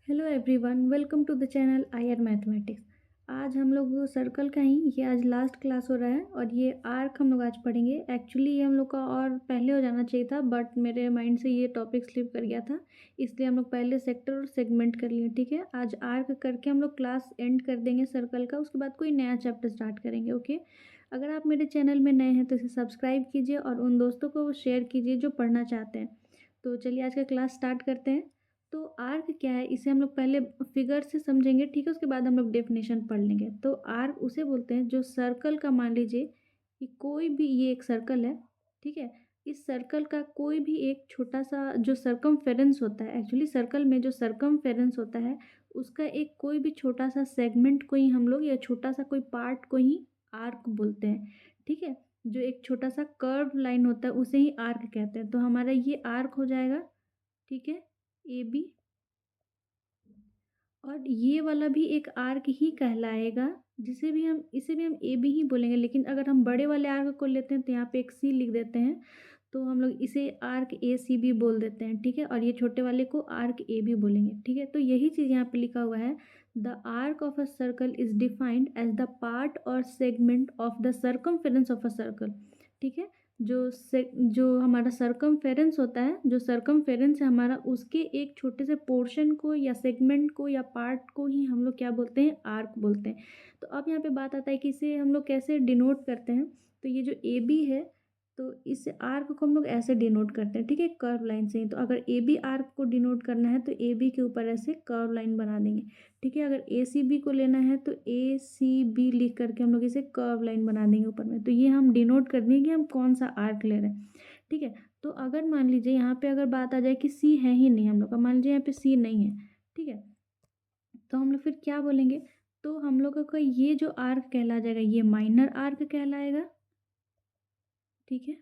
Hello everyone, welcome to the channel आयर mathematics. आज हम लोग सर्कल का ही ये आज लास्ट क्लास हो रहा है और ये आर्क हम लोग आज पढ़ेंगे। एक्चुअली ये हम लोग का और पहले हो जाना चाहिए था, बट मेरे माइंड से ये टॉपिक स्लिप कर गया था, इसलिए हम लोग पहले सेक्टर और सेगमेंट कर लिए। ठीक है, आज आर्क करके हम लोग क्लास एंड कर देंगे सर्कल का, उसके बाद कोई नया चैप्टर स्टार्ट करेंगे। ओके, अगर आप मेरे चैनल में नए हैं तो इसे सब्सक्राइब कीजिए और उन दोस्तों को शेयर कीजिए जो पढ़ना चाहते हैं। तो चलिए आज का क्लास स्टार्ट करते हैं। तो आर्क क्या है, इसे हम लोग पहले फिगर से समझेंगे। ठीक है, उसके बाद हम लोग डेफिनेशन पढ़ लेंगे। तो आर्क उसे बोलते हैं जो सर्कल का, मान लीजिए कि कोई भी, ये एक सर्कल है। ठीक है, इस सर्कल का कोई भी एक छोटा सा जो सरकमफेरेंस होता है, एक्चुअली सर्कल में जो सरकमफेरेंस होता है उसका एक कोई भी छोटा सा सेगमेंट को ही हम लोग, या छोटा सा कोई पार्ट को ही आर्क बोलते हैं। ठीक है, जो एक छोटा सा कर्व लाइन होता है उसे ही आर्क कहते हैं। तो हमारा ये आर्क हो जाएगा। ठीक है, ए बी, और ये वाला भी एक आर्क ही कहलाएगा, जिसे भी हम, इसे भी हम ए बी ही बोलेंगे। लेकिन अगर हम बड़े वाले आर्क को लेते हैं तो यहाँ पे एक सी लिख देते हैं, तो हम लोग इसे आर्क ए सी भी बोल देते हैं। ठीक है, और ये छोटे वाले को आर्क ए भी बोलेंगे। ठीक है, तो यही चीज़ यहाँ पे लिखा हुआ है, the arc of a circle is defined as the part और segment of the circumference of a circle. ठीक है, जो हमारा सरकमफेरेंस होता है, जो सरकमफेरेंस है हमारा, उसके एक छोटे से पोर्शन को या सेगमेंट को या पार्ट को ही हम लोग क्या बोलते हैं, आर्क बोलते हैं। तो अब यहाँ पे बात आता है कि इसे हम लोग कैसे डिनोट करते हैं। तो ये जो ए बी है, तो इस आर्क को हम लोग ऐसे डिनोट करते हैं। ठीक है, कर्व लाइन से ही। तो अगर ए बी आर्क को डिनोट करना है तो ए बी के ऊपर ऐसे कर्व लाइन बना देंगे। ठीक है, अगर ए सी बी को लेना है तो ए सी बी लिख करके हम लोग इसे कर्व लाइन बना देंगे ऊपर में। तो ये हम डिनोट कर देंगे कि हम कौन सा आर्क ले रहे हैं। ठीक है, तो अगर मान लीजिए यहाँ पे अगर बात आ जाए कि सी है ही नहीं हम लोग का, मान लीजिए यहाँ पे सी नहीं है। ठीक है, तो हम लोग फिर क्या बोलेंगे, तो हम लोगों का ये जो आर्क कहला जाएगा ये माइनर आर्क कहलाएगा। ठीक है,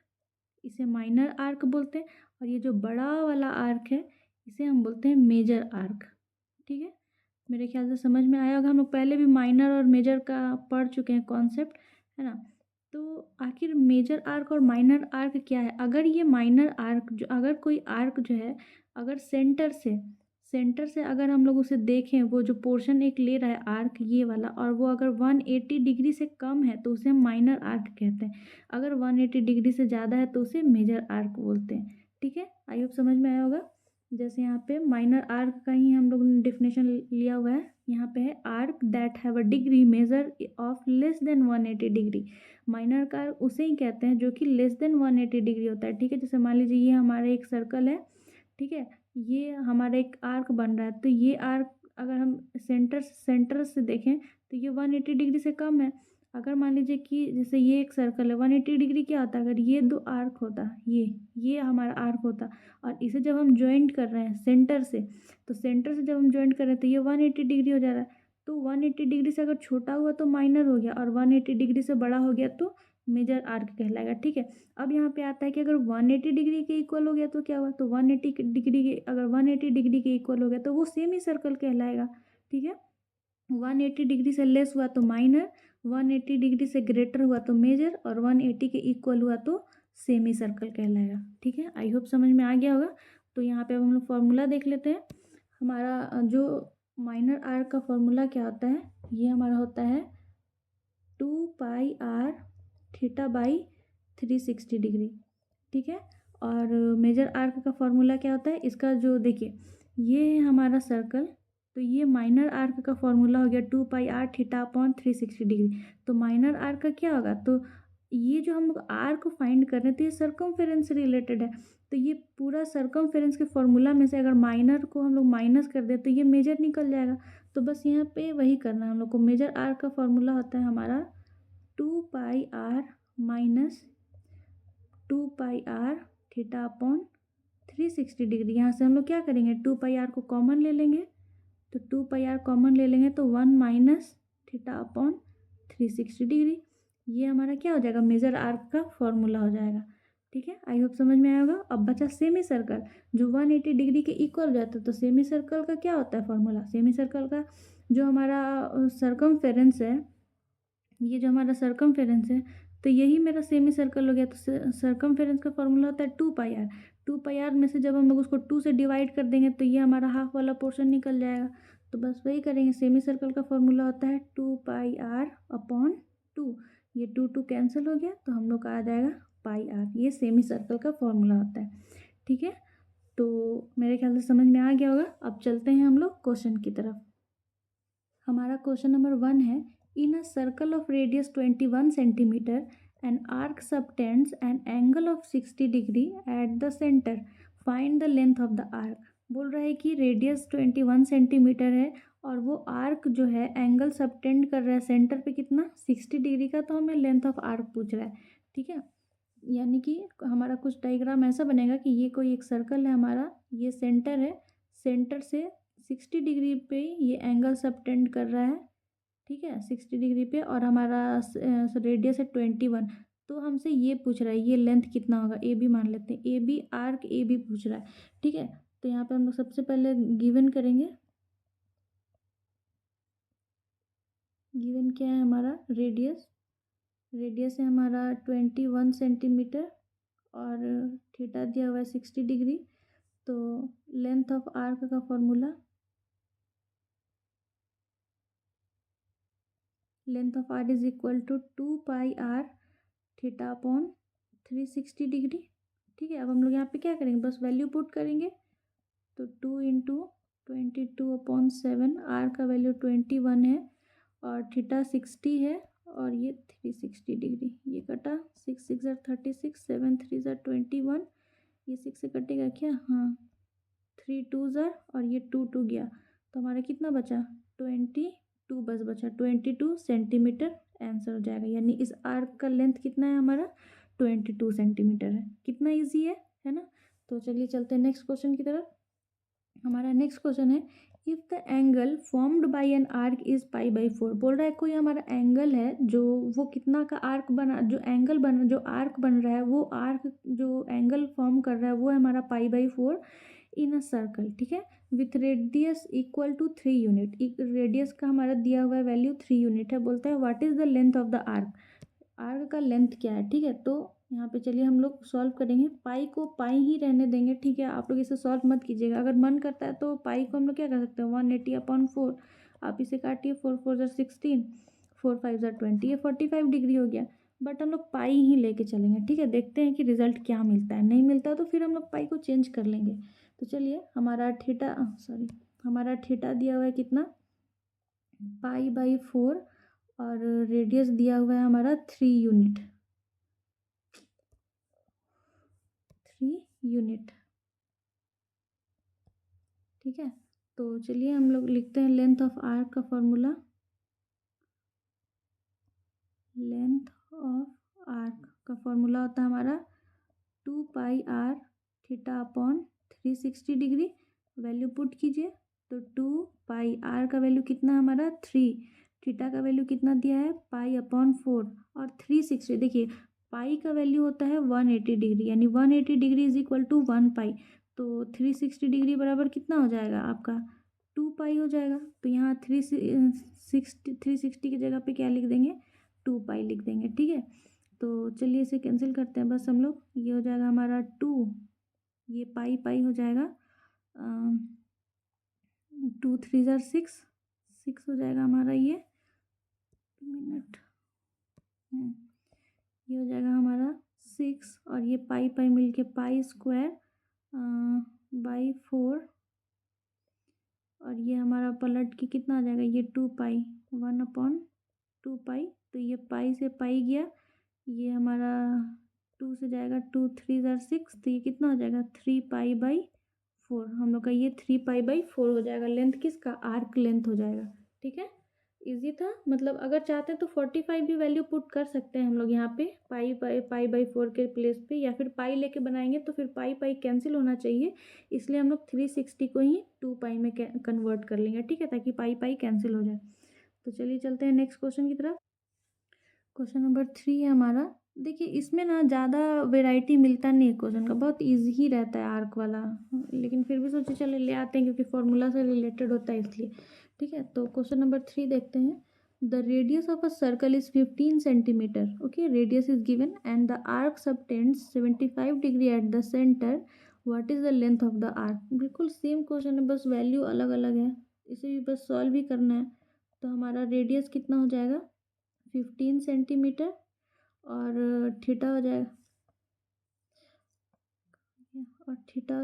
इसे माइनर आर्क बोलते हैं। और ये जो बड़ा वाला आर्क है इसे हम बोलते हैं मेजर आर्क। ठीक है, मेरे ख्याल से समझ में आया होगा, हम लोग पहले भी माइनर और मेजर का पढ़ चुके हैं कॉन्सेप्ट, है ना। तो आखिर मेजर आर्क और माइनर आर्क क्या है। अगर ये माइनर आर्क जो, अगर कोई आर्क जो है, अगर सेंटर से अगर हम लोग उसे देखें, वो जो पोर्शन एक ले रहा है आर्क ये वाला, और वो अगर 180 डिग्री से कम है तो उसे हम माइनर आर्क कहते हैं। अगर 180 डिग्री से ज़्यादा है तो उसे मेजर आर्क बोलते हैं। ठीक है, आई होप समझ में आया होगा। जैसे यहाँ पे माइनर आर्क का ही हम लोग ने डेफिनेशन लिया हुआ है। यहाँ पे है arc that have a degree measure of less than 180 degree. Minor का आर्क उसे ही कहते हैं जो कि लेस देन 180 डिग्री होता है। ठीक है, जैसे मान लीजिए ये हमारा एक सर्कल है। ठीक है, ये हमारा एक आर्क बन रहा है, तो ये आर्क अगर हम सेंटर से देखें तो ये 180 डिग्री से कम है। अगर मान लीजिए कि जैसे ये एक सर्कल है, 180 डिग्री क्या होता है, अगर ये दो आर्क होता, ये हमारा आर्क होता, और इसे जब हम ज्वाइंट कर रहे हैं सेंटर से, तो सेंटर से जब हम ज्वाइंट कर रहे हैं तो ये 180 डिग्री हो जा रहा है। तो 180 डिग्री से अगर छोटा हुआ तो माइनर हो गया, और 180 डिग्री से बड़ा हो गया तो मेजर आर्क कहलाएगा। ठीक है, अब यहाँ पे आता है कि अगर 180 डिग्री के इक्वल हो गया तो क्या हुआ, तो 180 डिग्री के, अगर 180 डिग्री के इक्वल हो गया तो वो सेमी सर्कल कहलाएगा। ठीक है, 180 डिग्री से लेस हुआ तो माइनर, 180 डिग्री से ग्रेटर हुआ तो मेजर, और 180 के इक्वल हुआ तो सेमी सर्कल कहलाएगा। ठीक है, आई होप समझ में आ गया होगा। तो यहाँ पे अब हम लोग फॉर्मूला देख लेते हैं। हमारा जो माइनर आर्क का फॉर्मूला क्या होता है, ये हमारा होता है 2 pi R theta by 360 degree. ठीक है, और मेजर आर्क का फॉर्मूला क्या होता है, इसका जो देखिए, ये है हमारा सर्कल, तो ये माइनर आर्क का फॉर्मूला हो गया 2 pi R theta upon 360 degree. तो माइनर आर्क का क्या होगा, तो ये जो हम लोग आर को फाइंड कर रहे हैं तो ये सरकमफेरेंस से रिलेटेड है। तो ये पूरा सरकमफेरेंस के फॉर्मूला में से अगर माइनर को हम लोग माइनस कर दें तो ये मेजर निकल जाएगा। तो बस यहाँ पे वही करना है हम लोग को। मेजर आर्क का फॉर्मूला होता है हमारा 2 pi R minus 2 pi R theta upon 360 degree. यहाँ से हम लोग क्या करेंगे, 2 पाई आर को कॉमन ले लेंगे, तो 2 पाई आर कॉमन ले लेंगे तो 1 माइनस थीटा अपॉन 360 डिग्री। ये हमारा क्या हो जाएगा, मेजर आर्क का फॉर्मूला हो जाएगा। ठीक है, आई होप समझ में आया होगा। अब बचा सेमी सर्कल, जो 180 डिग्री के इक्वल हो जाता है। तो सेमी सर्कल का क्या होता है फॉर्मूला, सेमी सर्कल का जो हमारा सरकमफेरेंस है, ये जो हमारा सरकमफेरेंस है, तो यही मेरा सेमी सर्कल हो गया। तो सरकमफेरेंस का फॉर्मूला होता है 2 पाई आर। 2πr में से जब हम लोग उसको 2 से डिवाइड कर देंगे तो ये हमारा हाफ वाला पोर्शन निकल जाएगा। तो बस वही करेंगे, सेमी सर्कल का फॉर्मूला होता है 2πr/2। ये 2 कैंसिल हो गया तो हम लोग का आ जाएगा πr। ये सेमी सर्कल का फॉर्मूला होता है। ठीक है, तो मेरे ख्याल से समझ में आ गया होगा। अब चलते हैं हम लोग क्वेश्चन की तरफ। हमारा क्वेश्चन नंबर 1 है, in a circle of radius 21 centimetre an arc subtends an angle of 60 degree at the centre, find the length of the arc. बोल रहा है कि रेडियस 21 सेंटीमीटर है और वो आर्क जो है एंगल सबटेंड कर रहा है सेंटर पे कितना, 60 डिग्री का। तो हमें लेंथ ऑफ आर्क पूछ रहा है। ठीक है, यानी कि हमारा कुछ डायग्राम ऐसा बनेगा कि ये कोई एक सर्कल है हमारा, ये सेंटर है, सेंटर से 60 डिग्री पे ये एंगल सबटेंड कर रहा है। ठीक है, 60 डिग्री पे, और हमारा रेडियस है 21। तो हमसे ये पूछ रहा है ये लेंथ कितना होगा, ए बी मान लेते हैं, A B arc A B पूछ रहा है। ठीक है, तो यहाँ पे हम लोग सबसे पहले गिवन करेंगे। गिवन क्या है हमारा, रेडियस है हमारा 21 सेंटीमीटर और थीटा दिया हुआ है 60 डिग्री। तो लेंथ ऑफ आर्क का formula, length of arc is equal to 2πr theta upon 360 degree. ठीक है, अब हम लोग यहाँ पे क्या करेंगे, बस वैल्यू पुट करेंगे। तो 2 इंटू 22/7, आर का वैल्यू 21 है और थीटा 60 है और ये 360 डिग्री। ये कटा, 6 6 36, 7 3 21, ये 6 से कटेगा क्या, हाँ, 3 2 और ये 2 गया। तो हमारा कितना बचा, 22 बस बचा, 22 सेंटीमीटर आंसर हो जाएगा। यानी इस आर्क का लेंथ कितना है हमारा, 22 सेंटीमीटर है। कितना ईजी है ना। तो चलिए चलते हैं नेक्स्ट क्वेश्चन की तरफ। हमारा नेक्स्ट क्वेश्चन है, if the angle formed by an arc is π/4। बोल रहा है कोई हमारा एंगल है जो, वो कितना का आर्क बना, जो एंगल बन, जो आर्क बन रहा है, वो आर्क जो एंगल फॉर्म कर रहा है वो है हमारा π/4 इन अ सर्कल। ठीक है, with radius equal to 3 unit. Radius का हमारा दिया हुआ वैल्यू 3 यूनिट है। बोलता है what is the length of the arc, arc का लेंथ क्या है। ठीक है, तो यहाँ पे चलिए हम लोग सॉल्व करेंगे। पाई को पाई ही रहने देंगे। ठीक है, आप लोग इसे सॉल्व मत कीजिएगा। अगर मन करता है तो पाई को हम लोग क्या कर सकते हैं, 180/4। आप इसे काटिए, 4 4 16, 4 5 20, ये 45 डिग्री हो गया। बट हम लोग पाई ही लेके चलेंगे। ठीक है, देखते हैं कि रिजल्ट क्या मिलता है। नहीं मिलता तो फिर हम लोग पाई को चेंज कर लेंगे। तो चलिए, हमारा हमारा थीटा दिया हुआ है कितना, π/4 और रेडियस दिया हुआ है हमारा 3 यूनिट। ठीक है, तो चलिए हम लोग लिखते हैं लेंथ ऑफ आर्क का फॉर्मूला। लेंथ ऑफ आर्क का फॉर्मूला होता है हमारा 2πr theta upon 360 degree. Value put कीजिए, तो 2πr का वैल्यू कितना है हमारा 3, थीटा का वैल्यू कितना दिया है π/4 और 360। देखिए पाई का वैल्यू होता है 180 डिग्री, यानी 180 डिग्री इज इक्वल टू 1 पाई। तो 360 डिग्री बराबर कितना हो जाएगा आपका, 2 पाई हो जाएगा। तो यहाँ 360 की जगह पे क्या लिख देंगे, 2 पाई लिख देंगे। ठीक है, तो चलिए इसे कैंसिल करते हैं बस हम लोग। ये हो जाएगा हमारा 2, ये पाई पाई हो जाएगा, 2 3 6 हो जाएगा हमारा। ये मिनट, ये हो जाएगा हमारा 6 और ये पाई पाई मिलके π² बाई 4 और ये हमारा पलट के कितना आ जाएगा, ये 2 पाई, 1/2 पाई। तो ये पाई से पाई गया, ये हमारा 2 से जाएगा, 2 3 6, तो ये कितना हो जाएगा 3π/4। हम लोग का ये 3π/4 हो जाएगा। लेंथ किसका, आर्क लेंथ हो जाएगा। ठीक है, इजी था। मतलब अगर चाहते हैं तो 45 भी वैल्यू पुट कर सकते हैं हम लोग यहाँ पे, π/4 के प्लेस पे, या फिर पाई लेके बनाएंगे तो फिर पाई पाई कैंसिल होना चाहिए। इसलिए हम लोग 360 को ही 2 पाई में कन्वर्ट कर लेंगे। ठीक है, ताकि पाई पाई कैंसिल हो जाए। तो चलिए चलते हैं नेक्स्ट क्वेश्चन की तरफ। क्वेश्चन नंबर 3 है हमारा। देखिए इसमें ना ज़्यादा वेराइटी मिलता नहीं है क्वेश्चन का, बहुत इजी ही रहता है आर्क वाला, लेकिन फिर भी सोचे चले ले आते हैं क्योंकि फॉर्मूला से रिलेटेड होता है इसलिए। ठीक है, तो क्वेश्चन नंबर 3 देखते हैं। The radius of a circle is 15 centimetre. Okay, radius is given and the arc subtends 75 degree at the centre, what is the length of the arc. बिल्कुल सेम क्वेश्चन है, बस वैल्यू अलग अलग है, इसे भी बस सॉल्व ही करना है। तो हमारा रेडियस कितना हो जाएगा 15 सेंटीमीटर और थीटा हो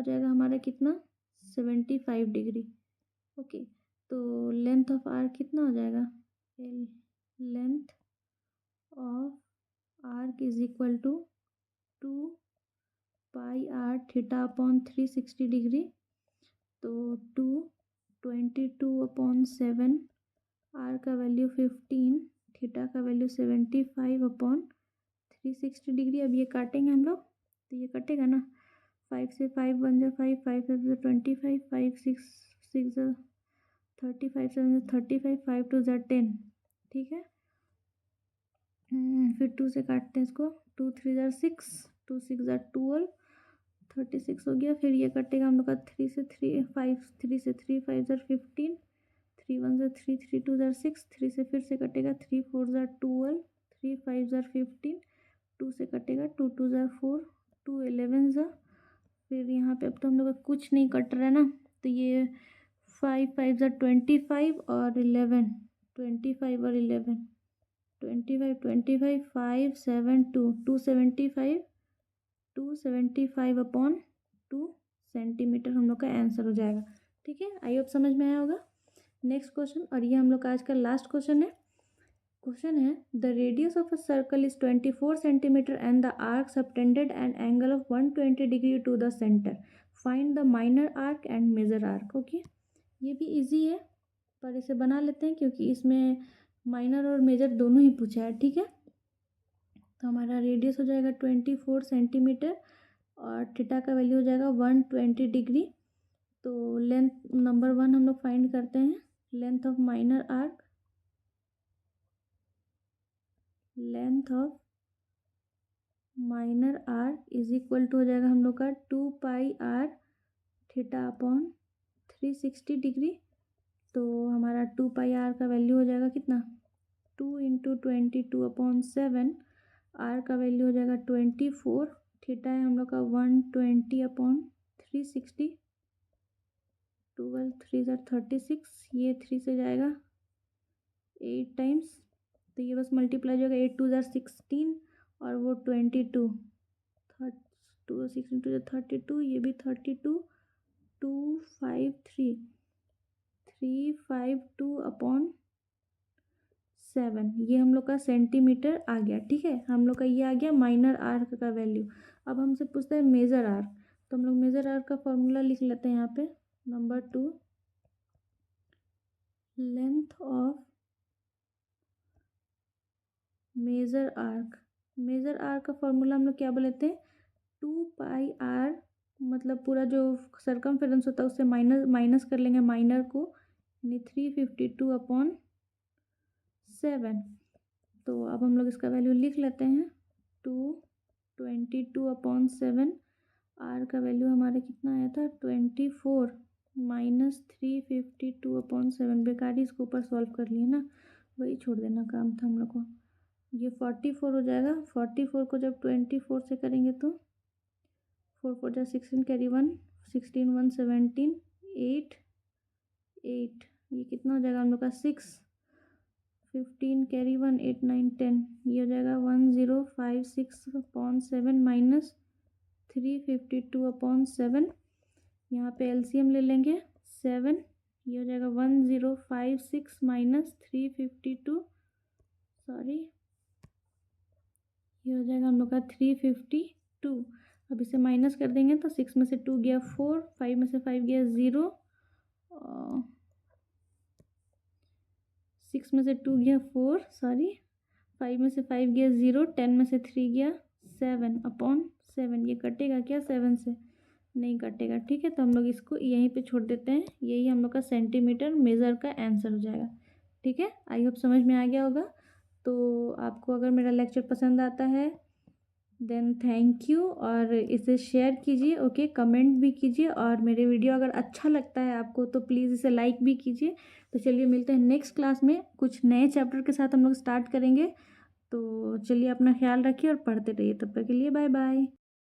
जाएगा हमारा कितना 75 डिग्री। ओके, तो लेंथ ऑफ आर्क कितना हो जाएगा, length of arc is equal to 2 pi R theta upon 360 degree. तो 22/7, आर का वैल्यू 15, थीटा का वैल्यू 75 अपॉन 360 डिग्री। अब ये काटेंगे हम लोग, तो ये कटेगा ना, 5 से 5 बन जाए 5, 5 से 25, 5 6 6 35, 7 35, 5 2 10, ठीक है। फिर 2 से काटते हैं इसको, 2 3 6, 2 6 12, 36 हो गया। फिर ये कटेगा हम लोग का 3 से 3 5, 3 से 3 5 15, 3 1 3 3 2 6, 3 से फिर से कटेगा 3 4 12, 3 5 15, 2 से कटेगा 2 2 4, 2 11 फिर यहाँ पे अब तो हम लोग का कुछ नहीं कट रहा है ना, तो ये 5 5 25 और 11, 25 और 11, 25 25 5 7 2 275, 275 अपॉन 2 सेंटीमीटर हम लोग का आंसर हो जाएगा। ठीक है, आई होप समझ में आया होगा। नेक्स्ट क्वेश्चन, और ये हम लोग का आज का लास्ट क्वेश्चन है। क्वेश्चन है the radius of a circle is 24 centimetre and the arc subtended an angle of 120 degree to the centre, find the minor arc and major arc. Okay, ये भी इजी है, पर इसे बना लेते हैं क्योंकि इसमें माइनर और मेजर दोनों ही पूछा है। ठीक है, तो हमारा रेडियस हो जाएगा 24 सेंटीमीटर और थीटा का वैल्यू हो जाएगा 120 डिग्री। तो लेंथ नंबर 1 हम लोग फाइंड करते हैं, length of minor arc, length of minor arc is equal to हो जाएगा हम लोग का 2 pi R theta upon 360 degree. तो हमारा 2 पाई आर का वैल्यू हो जाएगा कितना 2 इंटू 22/7, आर का वैल्यू हो जाएगा 24, थीटा है हम लोग का 120 अपॉन 360, 12 3 36, ये 3 से जाएगा 8 टाइम्स, तो ये बस मल्टीप्लाई हो जाएगा, 8 2 16 और वो 22, 2 16 2 32, ये भी 32, 253 352 अपॉन 7, ये हम लोग का सेंटीमीटर आ गया। ठीक है, हम लोग का ये आ गया माइनर आर्क का वैल्यू। अब हमसे पूछता है मेजर आर्क, तो हम लोग मेजर आर्क का फॉर्मूला लिख लेते हैं यहाँ पे। Number 2, length of major arc, major arc का फॉर्मूला हम लोग क्या बोलते हैं 2 पाई आर, मतलब पूरा जो सर्कमफेरेंस होता है उससे माइनस कर लेंगे माइनर को, यानी 352 अपॉन 7। तो अब हम लोग इसका वैल्यू लिख लेते हैं 222 अपॉन 7, आर का वैल्यू हमारे कितना आया था 24 माइनस 352 अपॉन 7, बेकारी इसको ऊपर सॉल्व कर लिए ना, वही छोड़ देना काम था हम लोग को। ये 44 हो जाएगा, 44 को जब 24 से करेंगे तो 4 4 16 कैरी 1, 16 1 17, 8 8, ये कितना हो जाएगा हम लोग का 6, 15 कैरी 1 8 9 10, ये हो जाएगा 1056 अपॉन 7 माइनस 352 अपॉन 7, यहाँ पे एलसीएम ले लेंगे 7, ये हो जाएगा 1056 माइनस 352, सॉरी ये हो जाएगा हम लोग का 352। अब इसे माइनस कर देंगे तो 6 में से 2 गया 4, 5 में से 5 गया 0, 6 में से 2 गया 4, सॉरी 5 में से 5 गया 0, 10 में से 3 गया 7 अपॉन 7, ये कटेगा क्या 7 से, नहीं कटेगा। ठीक है, तो हम लोग इसको यहीं पे छोड़ देते हैं, यही हम लोग का सेंटीमीटर मेज़र का आंसर हो जाएगा। ठीक है, आई होप समझ में आ गया होगा। तो आपको अगर मेरा लेक्चर पसंद आता है देन थैंक यू, और इसे शेयर कीजिए, ओके, कमेंट भी कीजिए, और मेरे वीडियो अगर अच्छा लगता है आपको तो प्लीज़ इसे लाइक भी कीजिए। तो चलिए मिलते हैं नेक्स्ट क्लास में, कुछ नए चैप्टर के साथ हम लोग स्टार्ट करेंगे। तो चलिए अपना ख्याल रखिए और पढ़ते रहिए, तब तक के लिए बाय बाय।